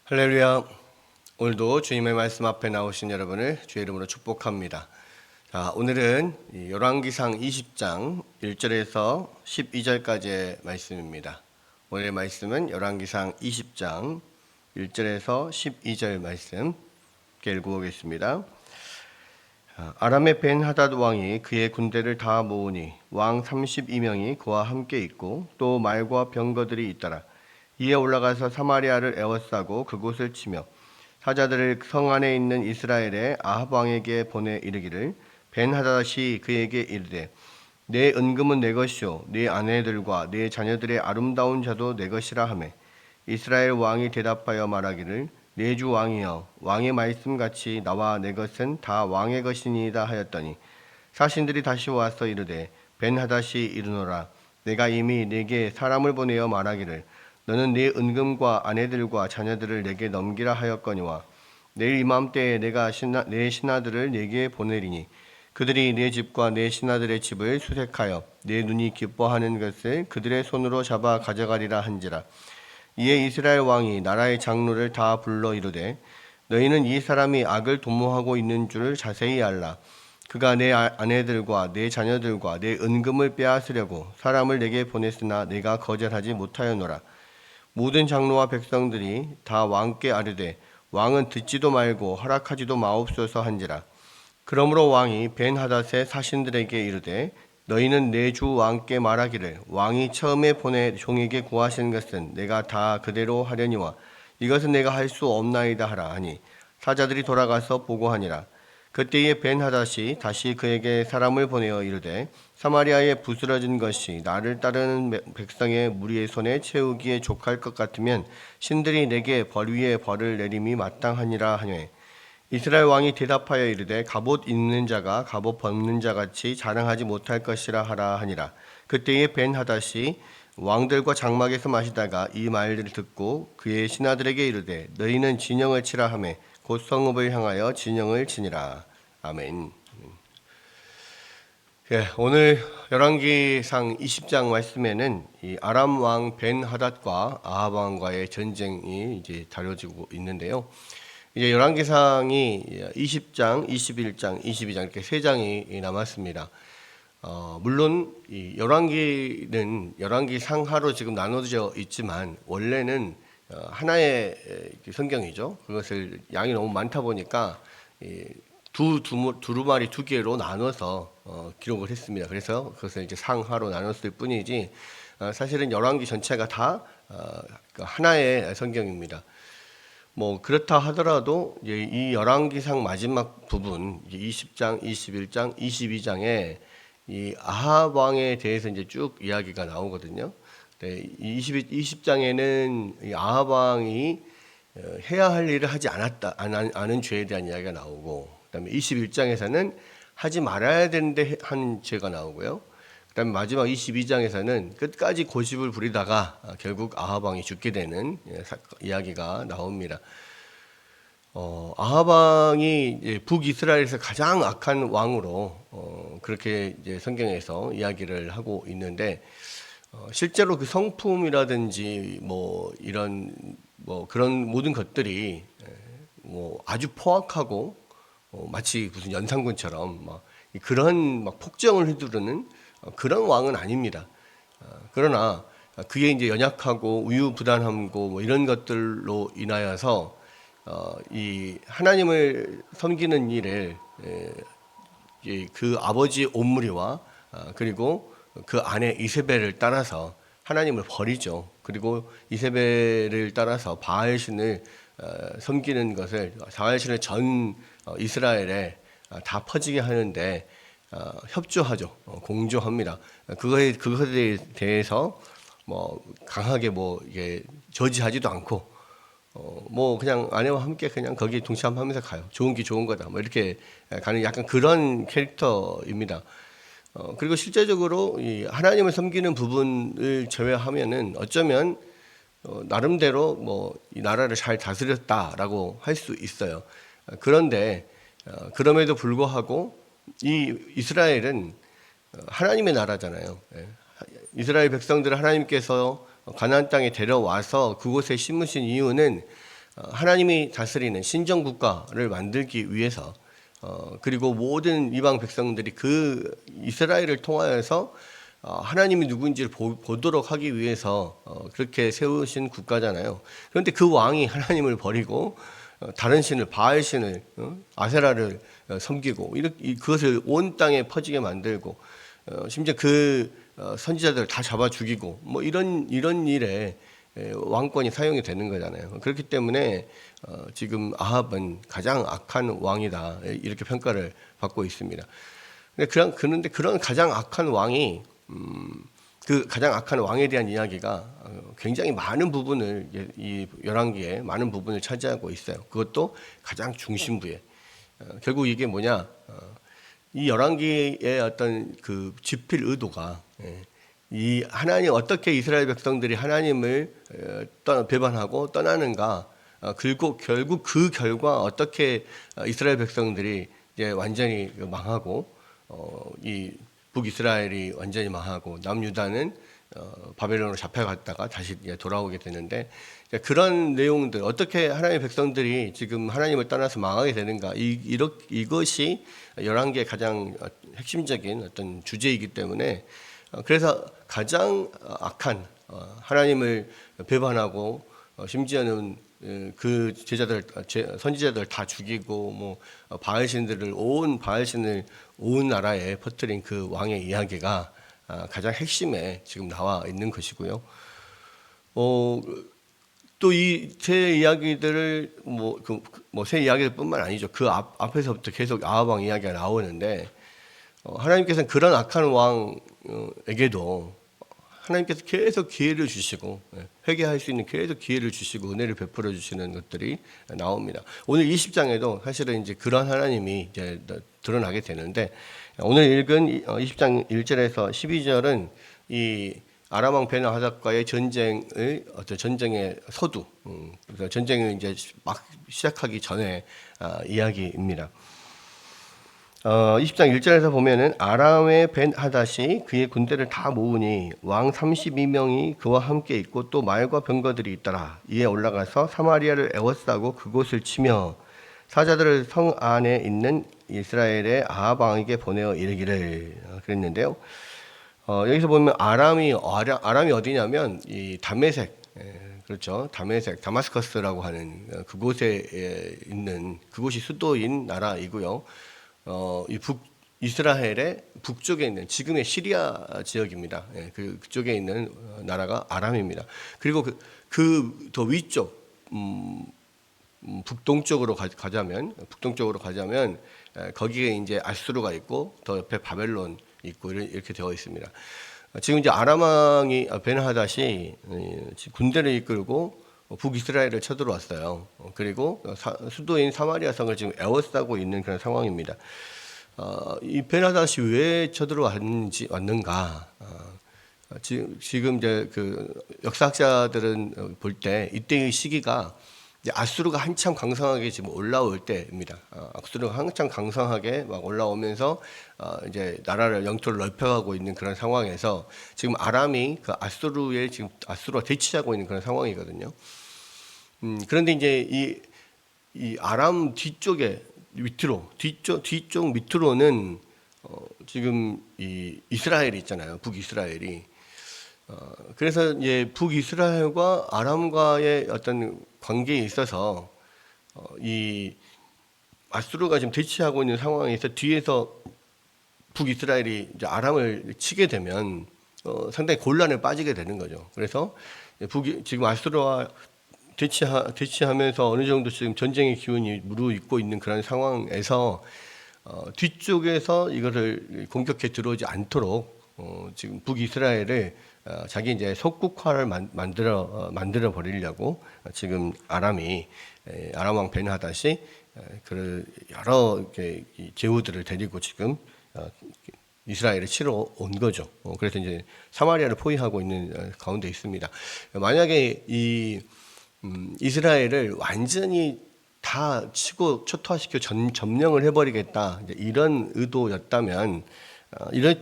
할렐루야. 오늘도 주님의 말씀 앞에 나오신 여러분을 주의 이름으로 축복합니다. 자, 오늘은 열왕기상 20장 1절에서 12절까지의 말씀입니다. 오늘의 말씀은 열왕기상 20장 1절에서 12절 말씀 읽어보겠습니다. 아람의 벤하닷 왕이 그의 군대를 다 모으니 왕 32명이 그와 함께 있고 또 말과 병거들이 있더라. 이에 올라가서 사마리아를 에워싸고 그곳을 치며 사자들을 성 안에 있는 이스라엘의 아합 왕에게 보내 이르기를 벤하닷이 그에게 이르되 내 은금은 내 것이요 네 아내들과 네 자녀들의 아름다운 자도 내 것이라 하매 이스라엘 왕이 대답하여 말하기를 내 주 왕이여 왕의 말씀같이 나와 내 것은 다 왕의 것이니이다 하였더니 사신들이 다시 와서 이르되 벤하닷이 이르노라 내가 이미 네게 사람을 보내어 말하기를 너는 네 은금과 아내들과 자녀들을 내게 넘기라 하였거니와 내일 이맘때에 내가 내 신하들을 네게 보내리니 그들이 네 집과 내 신하들의 집을 수색하여 내 눈이 기뻐하는 것을 그들의 손으로 잡아 가져가리라 한지라. 이에 이스라엘 왕이 나라의 장로를 다 불러 이르되 너희는 이 사람이 악을 도모하고 있는 줄을 자세히 알라. 그가 내 아내들과 내 자녀들과 내 은금을 빼앗으려고 사람을 내게 보냈으나 내가 거절하지 못하였노라. 모든 장로와 백성들이 다 왕께 아뢰되 왕은 듣지도 말고 허락하지도 마옵소서 한지라. 그러므로 왕이 벤하닷의 사신들에게 이르되 너희는 내 주 왕께 말하기를 왕이 처음에 보내 종에게 구하신 것은 내가 다 그대로 하려니와 이것은 내가 할 수 없나이다 하라 하니 사자들이 돌아가서 보고하니라. 그때에 벤하닷이 다시 그에게 사람을 보내어 이르되 사마리아에 부스러진 것이 나를 따르는 백성의 무리의 손에 채우기에 족할 것 같으면 신들이 내게 벌 위에 벌을 내림이 마땅하니라 하매 이스라엘 왕이 대답하여 이르되 갑옷 입는 자가 갑옷 벗는 자같이 자랑하지 못할 것이라 하라 하니라. 그때에 벤하닷이 왕들과 장막에서 마시다가 이 말들을 듣고 그의 신하들에게 이르되 너희는 진영을 치라 하매 곧 성읍을 향하여 진영을 치니라. 아멘. 오늘 열왕기상 20장 말씀에는 이 아람 왕 벤하닷과 아합 왕과의 전쟁이 이제 다뤄지고 있는데요. 이제 열왕기상이 20장, 21장, 22장 이렇게 세 장이 남았습니다. 물론 이 열왕기는 열왕기상하로 지금 나눠져 있지만 원래는 하나의 성경이죠. 그것을 양이 너무 많다 보니까 두루마리 두 개로 나눠서 기록을 했습니다. 그래서 그것을 이제 상하로 나눴을 뿐이지 사실은 열왕기 전체가 다 하나의 성경입니다. 뭐 그렇다 하더라도 이 열왕기상 마지막 부분 20장, 21장, 22장에 이 아합 왕에 대해서 이제 쭉 이야기가 나오거든요. 네, 20장에는 이 아합 왕이 해야 할 일을 하지 않은 죄에 대한 이야기가 나오고, 그다음에 21장에서는 하지 말아야 되는데 한 죄가 나오고요. 그다음에 마지막 22장에서는 끝까지 고집을 부리다가 결국 아합 왕이 죽게 되는 이야기가 나옵니다. 아합 왕이 북이스라엘에서 가장 악한 왕으로 그렇게 이제 성경에서 이야기를 하고 있는데 실제로 그 성품이라든지 뭐 이런 뭐 그런 모든 것들이 뭐 아주 포악하고 마치 무슨 연산군처럼 막 그런 막 폭정을 휘두르는 그런 왕은 아닙니다. 그러나 그게 이제 연약하고 우유부단함고 뭐 이런 것들로 인하여서 이 하나님을 섬기는 일을 그 아버지 옴므리와 그리고 그 아내 이세벨을 따라서 하나님을 버리죠. 그리고 이세벨을 따라서 바알신을 섬기는 것을 바알신을 전 이스라엘에 다 퍼지게 하는데 협조하죠. 공조합니다. 그것에 대해서 뭐 강하게 뭐 이게 저지하지도 않고 뭐 그냥 아내와 함께 그냥 거기 동참하면서 가요. 좋은 게 좋은 거다. 뭐 이렇게 가는 약간 그런 캐릭터입니다. 그리고 실제적으로 이 하나님을 섬기는 부분을 제외하면은 어쩌면 나름대로 뭐 이 나라를 잘 다스렸다라고 할 수 있어요. 그런데 그럼에도 불구하고 이 이스라엘은 하나님의 나라잖아요. 이스라엘 백성들을 하나님께서 가나안 땅에 데려와서 그곳에 심으신 이유는 하나님이 다스리는 신정 국가를 만들기 위해서 그리고 모든 이방 백성들이 그 이스라엘을 통하여서 하나님이 누구인지를 보도록 하기 위해서 그렇게 세우신 국가잖아요. 그런데 그 왕이 하나님을 버리고 다른 신을 바알 신을 아세라를 섬기고 그것을 온 땅에 퍼지게 만들고 심지어 그 선지자들을 다 잡아 죽이고 뭐 이런 일에 왕권이 사용이 되는 거잖아요. 그렇기 때문에 지금 아합은 가장 악한 왕이다 이렇게 평가를 받고 있습니다. 그런데 그런 가장 악한 왕이 그 가장 악한 왕에 대한 이야기가 굉장히 많은 부분을 이 열왕기에 많은 부분을 차지하고 있어요. 그것도 가장 중심부에 결국 이게 뭐냐 이 열왕기의 어떤 그 집필 의도가 이 하나님 어떻게 이스라엘 백성들이 하나님을 배반하고 떠나는가 그리고 결국 그 결과 어떻게 이스라엘 백성들이 이제 완전히 망하고 이 북이스라엘이 완전히 망하고 남유다는 바벨론으로 잡혀갔다가 다시 돌아오게 되는데 그런 내용들 어떻게 하나님의 백성들이 지금 하나님을 떠나서 망하게 되는가 이것이 열왕기의 가장 핵심적인 어떤 주제이기 때문에 그래서 가장 악한 하나님을 배반하고 심지어는 그 선지자들 다 죽이고 뭐 바알신들을 온 바알신을 온 나라에 퍼뜨린 그 왕의 이야기가 가장 핵심에 지금 나와 있는 것이고요. 또 이 새 이야기들을 새 이야기들뿐만 아니죠. 그 앞에서부터 계속 아합 왕 이야기가 나오는데 하나님께서는 그런 악한 왕에게도 하나님께서 계속 기회를 주시고 회개할 수 있는 계속 기회를 주시고 은혜를 베풀어 주시는 것들이 나옵니다. 오늘 20장에도 사실은 이제 그런 하나님이 이제 드러나게 되는데 오늘 읽은 20장 1절에서 12절은 이 아람 왕 베나하닷과의 전쟁의 서두, 그래서 전쟁을 이제 막 시작하기 전에 이야기입니다. 20장 1절에서 보면은 아람의 벤하닷이 그의 군대를 다 모으니 왕 32명이 그와 함께 있고 또 말과 병거들이 있더라. 이에 올라가서 사마리아를 에워싸고 그곳을 치며 사자들을 성 안에 있는 이스라엘의 아합 왕에게 보내어 이르기를 그랬는데요. 여기서 보면 아람이 어디냐면 이 다메섹, 그렇죠. 다메섹, 다마스커스라고 하는 그곳에 있는 그곳이 수도인 나라이고요. 이 이스라엘의 북쪽에 있는 지금의 시리아 지역입니다. 그쪽에 있는 나라가 아람입니다. 그리고 그 더 위쪽 북동쪽으로 가자면 거기에 이제 아수르가 있고 더 옆에 바벨론 있고 이렇게 되어 있습니다. 지금 이제 아람 왕이 벤하닷이 군대를 이끌고 북이스라엘을 쳐들어왔어요. 그리고 수도인 사마리아 성을 지금 에워싸고 있는 그런 상황입니다. 이 벤하닷이 왜 왔는가? 지금 이제 그 역사학자들은 볼 때 이때의 시기가 아수르가 한참 강성하게 지금 올라올 때입니다. 아수르가 한참 강성하게 막 올라오면서 이제 나라를 영토를 넓혀가고 있는 그런 상황에서 지금 아람이 그 아수르와 대치하고 있는 그런 상황이거든요. 그런데 이제 이 아람 뒤쪽 밑으로는 지금 이 이스라엘이 있잖아요. 북이스라엘이. 그래서 이제 북이스라엘과 아람과의 어떤 관계에 있어서 이 아수르가 지금 대치하고 있는 상황에서 뒤에서 북이스라엘이 이제 아람을 치게 되면 상당히 곤란에 빠지게 되는 거죠. 그래서 지금 아수르와 대치하면서 어느 정도 지금 전쟁의 기운이 무르익고 있는 그런 상황에서 뒤쪽에서 이거를 공격해 들어오지 않도록 지금 북이스라엘을 자기 이제 속국화를 만들어 버리려고 지금 아람 왕 벤하닷이 그 여러 제후들을 데리고 지금 이스라엘을 치러 온 거죠. 그래서 이제 사마리아를 포위하고 있는 가운데 있습니다. 만약에 이 이스라엘을 완전히 다 치고 초토화시켜 점령을 해버리겠다 이런 의도였다면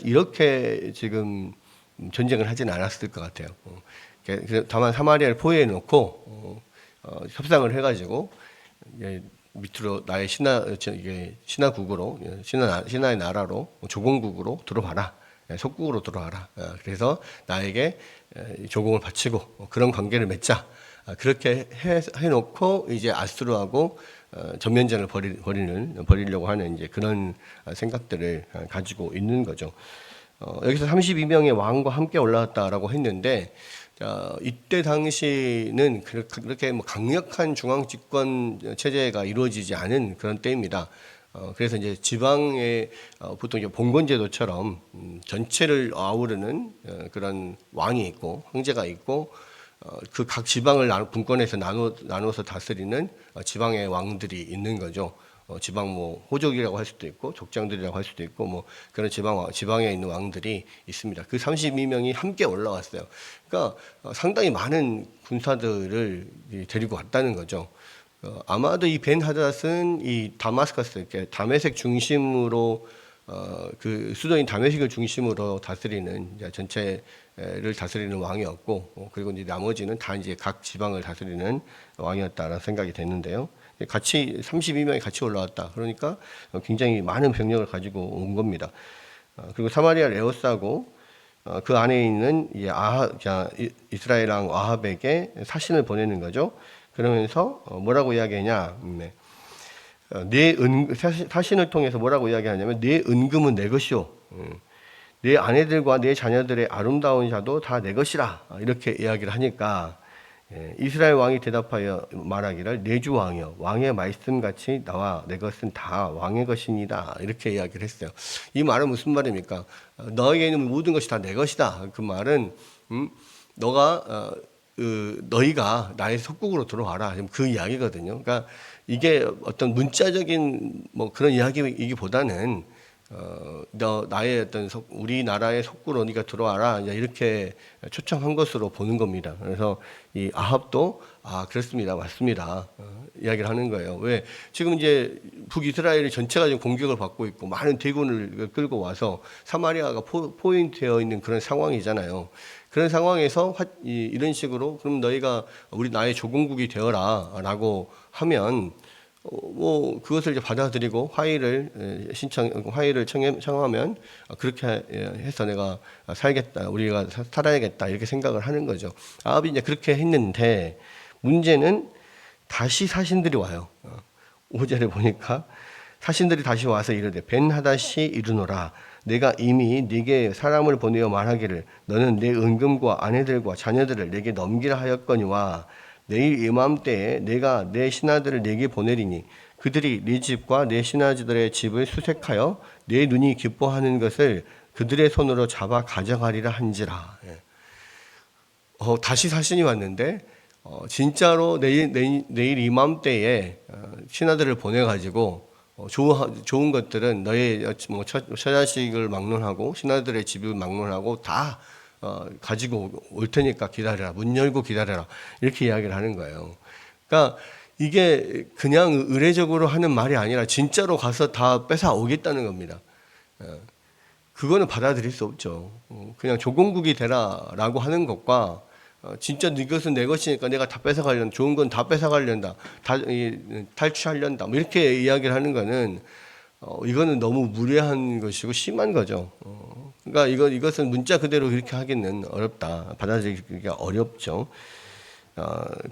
이렇게 지금 전쟁을 하진 않았을 것 같아요. 다만 사마리아를 포위해 놓고 협상을 해가지고 이제 밑으로 나의 이게 신하국으로 신하의 나라로 조공국으로 들어와라. 속국으로 들어와라. 그래서 나에게 조공을 바치고 그런 관계를 맺자. 그렇게 해놓고 이제 아수르하고 전면전을 벌이려고 하는 이제 그런 생각들을 가지고 있는 거죠. 여기서 32명의 왕과 함께 올라왔다라고 했는데, 이때 당시는 그렇게 뭐 강력한 중앙 집권 체제가 이루어지지 않은 그런 때입니다. 그래서 이제 지방에 보통 이제 봉건제도처럼 전체를 아우르는 그런 왕이 있고 황제가 있고 그 각 지방을 분권해서 나눠서 다스리는 지방의 왕들이 있는 거죠. 지방 뭐 호족이라고 할 수도 있고 족장들이라고 할 수도 있고 뭐 그런 지방에 있는 왕들이 있습니다. 그 32명이 함께 올라왔어요. 그러니까 상당히 많은 군사들을 데리고 왔다는 거죠. 아마도 이 벤 하닷은 이 다마스커스, 이렇게 다메섹 중심으로 그 수도인 다메섹을 중심으로 다스리는 전체를 다스리는 왕이었고, 그리고 이제 나머지는 다 이제 각 지방을 다스리는 왕이었다라는 생각이 됐는데요. 같이 32명이 같이 올라왔다. 그러니까 굉장히 많은 병력을 가지고 온 겁니다. 그리고 사마리아 레오스하고 그 안에 있는 이제 이스라엘 왕 아합에게 사신을 보내는 거죠. 그러면서 뭐라고 이야기하냐? 사신을 통해서 뭐라고 이야기하냐면 내 은금은 내 것이요, 내 아내들과 내 자녀들의 아름다운 자도 다 내 것이라, 이렇게 이야기를 하니까 이스라엘 왕이 대답하여 말하기를 내 주 왕이여, 왕의 말씀같이 나와 내 것은 다 왕의 것이니다, 이렇게 이야기를 했어요. 이 말은 무슨 말입니까? 너에게 있는 모든 것이 다 내 것이다. 그 말은 너희가 나의 속국으로 들어와라, 그 이야기거든요. 그러니까 이게 어떤 문자적인 뭐 그런 이야기이기보다는 나의 어떤 우리나라의 속구로 네가 들어와라, 이렇게 초청한 것으로 보는 겁니다. 그래서 이 아합도 그렇습니다, 맞습니다, 이야기를 하는 거예요. 왜 지금 이제 북이스라엘이 전체가 지금 공격을 받고 있고 많은 대군을 끌고 와서 사마리아가 포인트되어 있는 그런 상황이잖아요. 그런 상황에서 이런 식으로 그럼 너희가 나의 조공국이 되어라라고 하면 뭐 그것을 이제 받아들이고 화해를 청하면 그렇게 해서 내가 살겠다, 우리가 살아야겠다, 이렇게 생각을 하는 거죠. 아합이 이제 그렇게 했는데 문제는 다시 사신들이 와요. 5절에 보니까 사신들이 다시 와서 이르되 벤 하닷이 이르노라, 내가 이미 네게 사람을 보내어 말하기를 너는 내 은금과 아내들과 자녀들을 내게 넘기라 하였거니와 내일 이맘때에 내가 내 신하들을 내게 보내리니 그들이 네 집과 내 신하들의 집을 수색하여 내 눈이 기뻐하는 것을 그들의 손으로 잡아 가져가리라 한지라. 다시 사신이 왔는데 진짜로 내일 이맘때에 신하들을 보내가지고 좋은 것들은 너의 뭐 처자식을 막론하고 신하들의 집을 막론하고 다 가지고 올 테니까 기다려라, 문 열고 기다려라, 이렇게 이야기를 하는 거예요. 그러니까 이게 그냥 의례적으로 하는 말이 아니라 진짜로 가서 다 뺏어 오겠다는 겁니다. 그거는 받아들일 수 없죠. 그냥 조공국이 되라라고 하는 것과 진짜 네 것은 내 것이니까 내가 다 뺏어가려는, 좋은 건 다 뺏어가려다, 탈취하려다, 뭐 이렇게 이야기를 하는 거는 이거는 너무 무례한 것이고 심한 거죠. 그러니까 이것은 문자 그대로 그렇게 하기는 어렵다, 받아들이기가 어렵죠.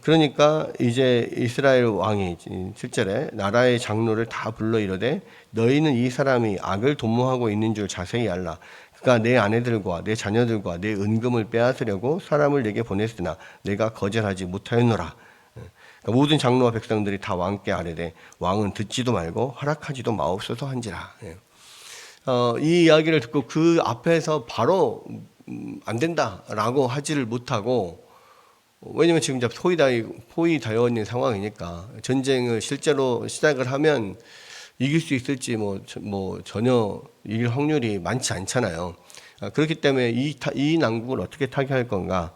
그러니까 이제 이스라엘 왕이 7절에 나라의 장로를 다 불러 이르되 너희는 이 사람이 악을 도모하고 있는 줄 자세히 알라. 그가 내 아내들과 내 자녀들과 내 은금을 빼앗으려고 사람을 내게 보냈으나 내가 거절하지 못하였노라. 그러니까 모든 장로와 백성들이 다 왕께 아뢰되 왕은 듣지도 말고 허락하지도 마옵소서 한지라. 이 이야기를 듣고 그 앞에서 바로 안 된다라고 하지를 못하고, 왜냐면 지금 이제 포위 되어 있는 상황이니까 전쟁을 실제로 시작을 하면 이길 수 있을지 뭐 전혀 이길 확률이 많지 않잖아요. 그렇기 때문에 이 난국을 어떻게 타개할 건가,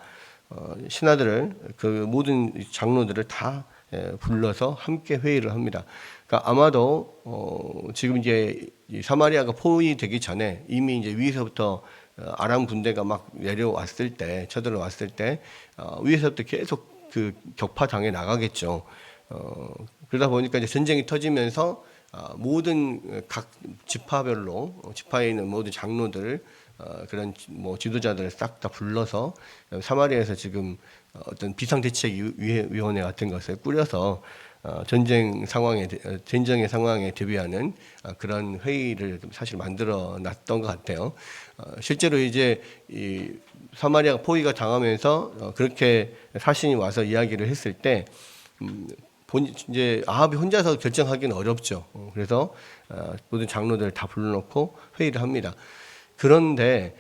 신하들을, 그 모든 장로들을 다 불러서 함께 회의를 합니다. 그러니까 아마도 지금 이제 사마리아가 포위되기 전에 이미 이제 위에서부터 아람 군대가 막 내려왔을 때, 쳐들어왔을 때 위에서부터 계속 그 격파당해 나가겠죠. 그러다 보니까 이제 전쟁이 터지면서 모든 각 지파별로 지파에 있는 모든 장로들 그런 뭐 지도자들을 싹 다 불러서 사마리아에서 지금 어떤 비상대책위원회 같은 것을 꾸려서 전쟁의 상황에 대비하는 그런 회의를 사실 만들어 놨던 것 같아요. 실제로 이제 이 사마리아가 포위가 당하면서 그렇게 사신이 와서 이야기를 했을 때 이제 아합이 혼자서 결정하기는 어렵죠. 그래서 모든 장로들 다 불러놓고 회의를 합니다. 그런데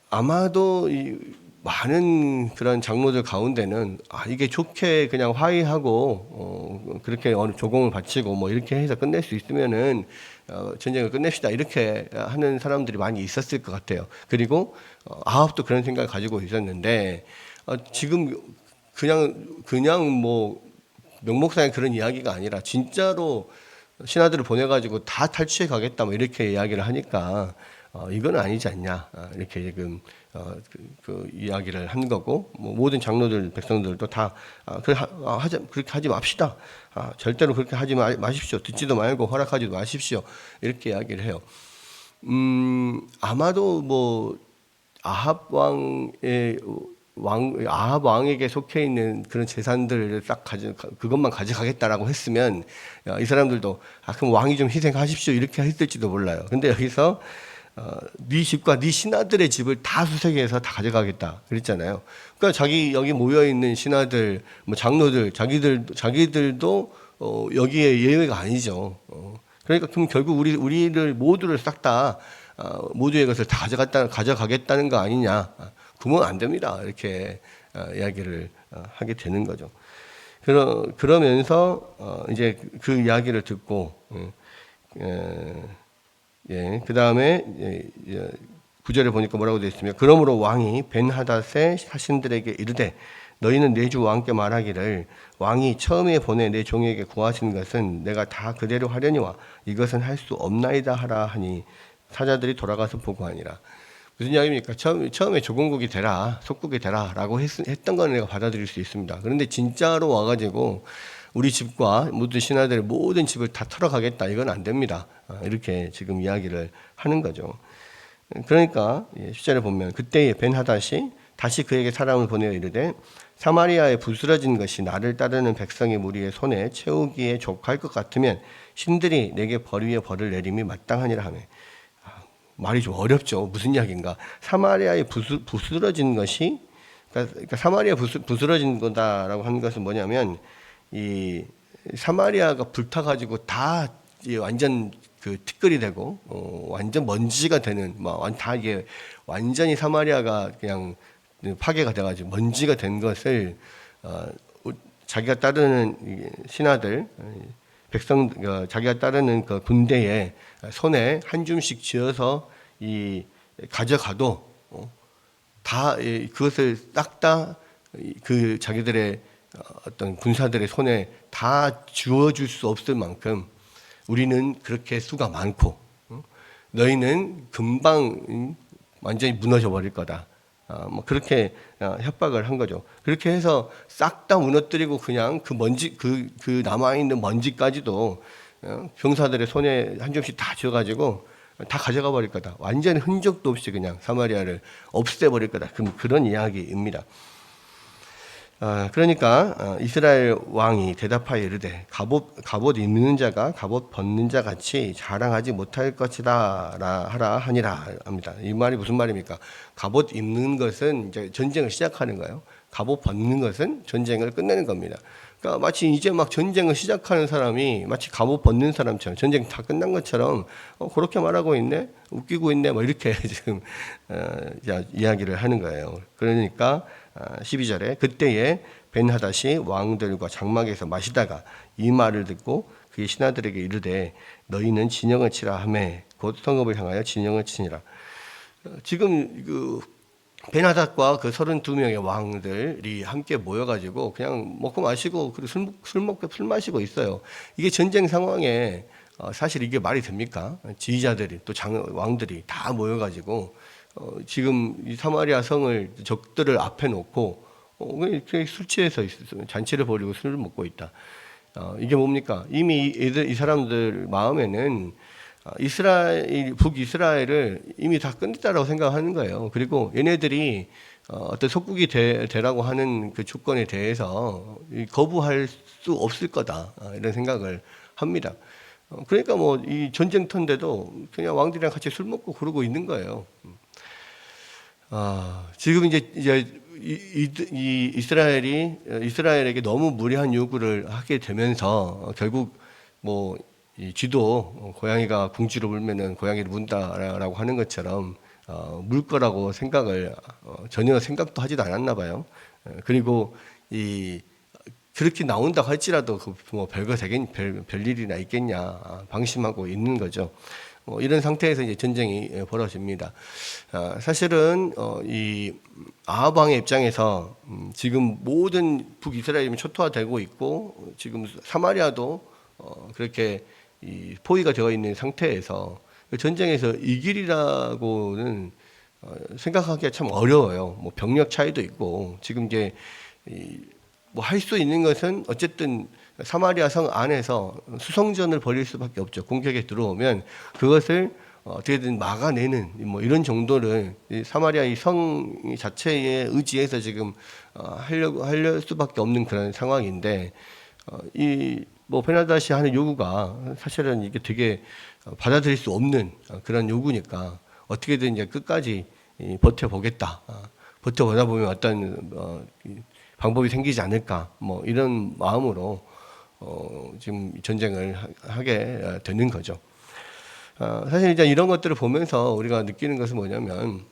아마도 이 많은 그런 장로들 가운데는 이게 좋게 그냥 화해하고 그렇게 어느 조공을 바치고 뭐 이렇게 해서 끝낼 수 있으면은 전쟁을 끝냅시다 이렇게 하는 사람들이 많이 있었을 것 같아요. 그리고 아합도 그런 생각을 가지고 있었는데 지금 그냥 뭐 명목상의 그런 이야기가 아니라 진짜로 신하들을 보내가지고 다 탈취해 가겠다 뭐 이렇게 이야기를 하니까 이건 아니지 않냐 이렇게 지금 그 이야기를 한 거고 뭐 모든 장로들 백성들도 다 그렇게 하지 맙시다. 절대로 그렇게 하지 마십시오. 듣지도 말고 허락하지도 마십시오. 이렇게 이야기를 해요. 아마도 뭐 아합 왕에게 속해 있는 그런 재산들을 딱 그것만 가져가겠다라고 했으면 이 사람들도 그럼 왕이 좀 희생하십시오 이렇게 했을지도 몰라요. 근데 여기서 네 집과 네 신하들의 집을 다 수색해서 다 가져가겠다 그랬잖아요. 그러니까 여기 모여 있는 신하들, 뭐 장로들, 자기들도 여기에 예외가 아니죠. 그러니까 그럼 결국 우리를 모두를 싹 다 모두의 것을 다 가져가겠다는 거 아니냐? 그러면 안 됩니다. 이렇게 이야기를 하게 되는 거죠. 그러면서 이제 그 이야기를 듣고 그 다음에 9절에 보니까 뭐라고 되어 있으면 그러므로 왕이 벤하닷의 사신들에게 이르되 너희는 내 주 왕께 말하기를 왕이 처음에 보내 내 종에게 구하신 것은 내가 다 그대로 하려니와 이것은 할 수 없나이다 하라 하니 사자들이 돌아가서 보고하니라. 무슨 이야기입니까? 처음에 조공국이 되라, 속국이 되라 라고 했던 건 내가 받아들일 수 있습니다. 그런데 진짜로 와가지고 우리 집과 모든 신하들의 모든 집을 다 털어가겠다. 이건 안 됩니다. 이렇게 지금 이야기를 하는 거죠. 그러니까 10절에 보면 그때에 벤하닷이 다시 그에게 사람을 보내어 이르되 사마리아에 부스러진 것이 나를 따르는 백성의 무리의 손에 채우기에 족할 것 같으면 신들이 내게 벌 위에 벌을 내림이 마땅하니라 하며 말이 좀 어렵죠. 무슨 이야기인가? 사마리아에 부스러진 것이 그러니까 사마리아 부스러진 거다라고 하는 것은 뭐냐면 이 사마리아가 불타가지고 다 완전 그 티끌이 되고 완전 먼지가 되는 다 이게 완전히 사마리아가 그냥 파괴가 돼가지고 먼지가 된 것을 자기가 따르는 신하들 자기가 따르는 그 군대의 손에 한 줌씩 쥐어서 가져가도 다 그것을 싹 다 그 자기들의 어떤 군사들의 손에 다 주어줄 수 없을 만큼 우리는 그렇게 수가 많고 너희는 금방 완전히 무너져 버릴 거다. 뭐 그렇게 협박을 한 거죠. 그렇게 해서 싹 다 무너뜨리고 그냥 그 먼지 그 남아 있는 먼지까지도 병사들의 손에 한 줌씩 다 쥐어가지고 다 가져가 버릴 거다. 완전히 흔적도 없이 그냥 사마리아를 없애버릴 거다. 그런 이야기입니다. 그러니까 이스라엘 왕이 대답하여 이르되 갑옷 입는 자가 갑옷 벗는 자 같이 자랑하지 못할 것이다 하라 하니라 합니다. 이 말이 무슨 말입니까? 갑옷 입는 것은 이제 전쟁을 시작하는 거예요. 갑옷 벗는 것은 전쟁을 끝내는 겁니다. 그러니까 마치 이제 막 전쟁을 시작하는 사람이 마치 갑옷 벗는 사람처럼 전쟁 다 끝난 것처럼 그렇게 말하고 있네, 웃기고 있네, 뭐 이렇게 지금 이야기를 하는 거예요. 그러니까 12절에 그때에 벤하닷이 왕들과 장막에서 마시다가 이 말을 듣고 그의 신하들에게 이르되 너희는 진영을 치라 하매 곧 성읍을 향하여 진영을 치니라. 지금 그 벤하닷과 그 32명의 왕들이 함께 모여가지고 그냥 먹고 마시고 그리고 술 마시고 있어요. 이게 전쟁 상황에 사실 이게 말이 됩니까? 지휘자들이 또 왕들이 다 모여가지고 지금 이 사마리아 성을 적들을 앞에 놓고 그냥 술 취해서 잔치를 벌이고 술을 먹고 있다. 이게 뭡니까? 이미 이 사람들 마음에는 북이스라엘을 이미 다 끝냈다라고 생각하는 거예요. 그리고 얘네들이 어떤 속국이 되라고 하는 그 조건에 대해서 거부할 수 없을 거다, 이런 생각을 합니다. 그러니까 뭐 이 전쟁터인데도 그냥 왕들이랑 같이 술 먹고 그러고 있는 거예요. 지금 이제 이 이스라엘에게 너무 무리한 요구를 하게 되면서 결국 뭐 이 쥐도 고양이가 궁지로 물면은 고양이를 문다라고 하는 것처럼 물 거라고 생각을 전혀 생각도 하지도 않았나 봐요. 그리고 그렇게 나온다고 할지라도 뭐 별거 되겠 별일이나 있겠냐 방심하고 있는 거죠. 이런 상태에서 이제 전쟁이 벌어집니다. 사실은 이 아합 왕의 입장에서 지금 모든 북이스라엘이 초토화되고 있고 지금 사마리아도 그렇게 포위가 되어 있는 상태에서 전쟁에서 이길이라고는 생각하기가 참 어려워요. 뭐 병력 차이도 있고 지금 이제 뭐 할 수 있는 것은 어쨌든 사마리아 성 안에서 수성전을 벌일 수밖에 없죠. 공격에 들어오면 그것을 어떻게든 막아내는 뭐 이런 정도를 사마리아 이 성 자체에 의지해서 지금 할 수밖에 없는 그런 상황인데 뭐 베나다시 하는 요구가 사실은 이게 되게 받아들일 수 없는 그런 요구니까 어떻게든 이제 끝까지 버텨보겠다. 버텨보다 보면 어떤 방법이 생기지 않을까. 뭐 이런 마음으로 지금 전쟁을 하게 되는 거죠. 사실 이제 이런 것들을 보면서 우리가 느끼는 것은 뭐냐면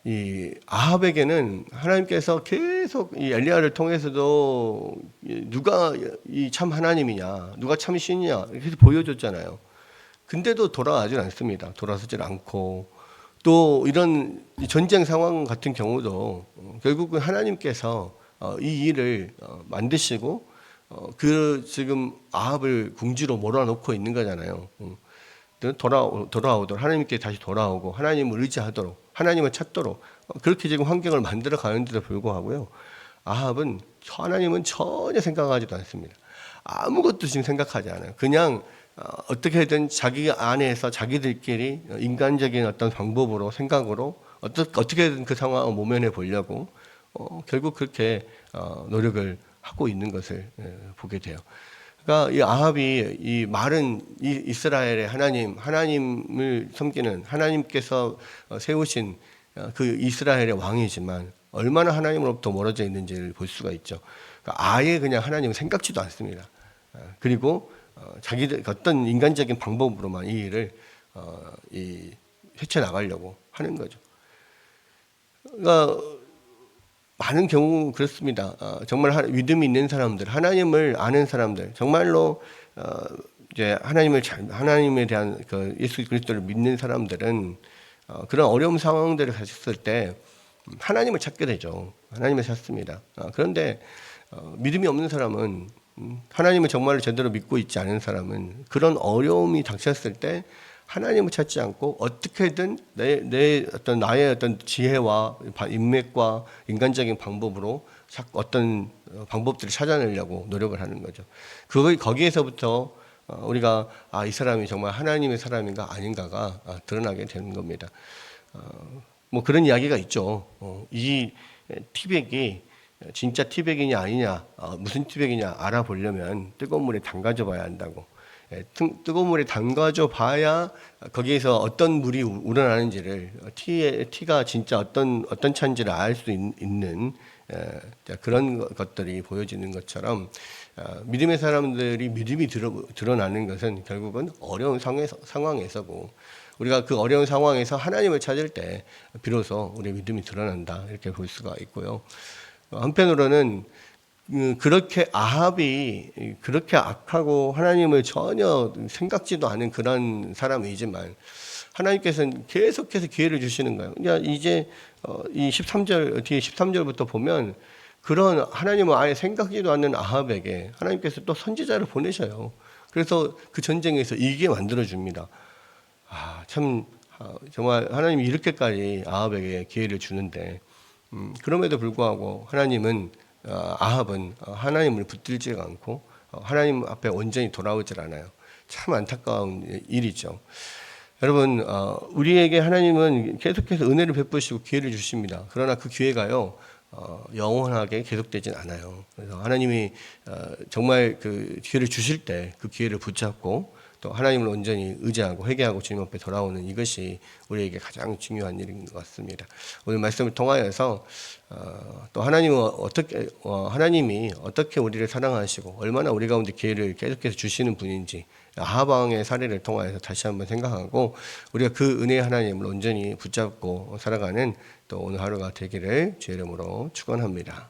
이 아합에게는 하나님께서 계속 이 엘리야를 통해서도 누가 이 참 하나님이냐, 누가 참 신이냐 이렇게 보여줬잖아요. 근데도 돌아가질 않습니다. 돌아서질 않고 또 이런 전쟁 상황 같은 경우도 결국은 하나님께서 이 일을 만드시고 지금 아합을 궁지로 몰아놓고 있는 거잖아요. 돌아오도록 하나님께 다시 돌아오고 하나님을 의지하도록 하나님을 찾도록 그렇게 지금 환경을 만들어 가는데도 불구하고요. 아합은 하나님은 전혀 생각하지도 않습니다. 아무것도 지금 생각하지 않아요. 그냥 어떻게든 자기 안에서 자기들끼리 인간적인 어떤 방법으로 생각으로 어떻게든 그 상황을 모면해 보려고 결국 그렇게 노력을 하고 있는 것을 보게 돼요. 그러니까 이 아합이 이 마른 이스라엘의 하나님을 섬기는 하나님께서 세우신 그 이스라엘의 왕이지만 얼마나 하나님으로부터 멀어져 있는지를 볼 수가 있죠. 그러니까 아예 그냥 하나님을 생각지도 않습니다. 그리고 자기들 어떤 인간적인 방법으로만 이 일을 헤쳐 나가려고 하는 거죠. 그러니까 많은 경우 그렇습니다. 정말 믿음이 있는 사람들, 하나님을 아는 사람들, 정말로 이제 하나님에 대한 그 예수 그리스도를 믿는 사람들은 그런 어려운 상황들을 가졌을 때 하나님을 찾게 되죠. 하나님을 찾습니다. 그런데 믿음이 없는 사람은 하나님을 정말로 제대로 믿고 있지 않은 사람은 그런 어려움이 닥쳤을 때 하나님을 찾지 않고 어떻게든 나의 어떤 지혜와 인맥과 인간적인 방법으로 어떤 방법들을 찾아내려고 노력을 하는 거죠. 거기에서부터 우리가 이 사람이 정말 하나님의 사람인가 아닌가가 드러나게 되는 겁니다. 뭐 그런 이야기가 있죠. 이 티백이 진짜 티백이냐 아니냐, 무슨 티백이냐 알아보려면 뜨거운 물에 담가줘 봐야 한다고. 뜨거운 물에 담가줘 봐야 거기에서 어떤 물이 우러나는지를 티가 진짜 어떤 차인지를 알 수 있는 그런 것들이 보여지는 것처럼 믿음의 사람들이 믿음이 드러나는 것은 결국은 어려운 상황에서고 우리가 그 어려운 상황에서 하나님을 찾을 때 비로소 우리의 믿음이 드러난다 이렇게 볼 수가 있고요. 한편으로는 그렇게 아합이 그렇게 악하고 하나님을 전혀 생각지도 않은 그런 사람이지만 하나님께서는 계속해서 기회를 주시는 거예요. 그러니까 이제 이 13절 뒤에 13절부터 보면 그런 하나님을 아예 생각지도 않는 아합에게 하나님께서 또 선지자를 보내셔요. 그래서 그 전쟁에서 이기게 만들어 줍니다. 참 정말 하나님이 이렇게까지 아합에게 기회를 주는데 그럼에도 불구하고 하나님은 아합은 하나님을 붙들지가 않고 하나님 앞에 온전히 돌아오질 않아요. 참 안타까운 일이죠. 여러분, 우리에게 하나님은 계속해서 은혜를 베푸시고 기회를 주십니다. 그러나 그 기회가요, 영원하게 계속되진 않아요. 그래서 하나님이 정말 그 기회를 주실 때 그 기회를 붙잡고 또 하나님을 온전히 의지하고 회개하고 주님 앞에 돌아오는 이것이 우리에게 가장 중요한 일인 것 같습니다. 오늘 말씀을 통하여서 또 하나님이 어떻게 우리를 사랑하시고 얼마나 우리 가운데 기회를 계속해서 주시는 분인지 아합 왕의 사례를 통하여서 다시 한번 생각하고 우리가 그 은혜의 하나님을 온전히 붙잡고 살아가는 또 오늘 하루가 되기를 주의 이름으로 축원합니다.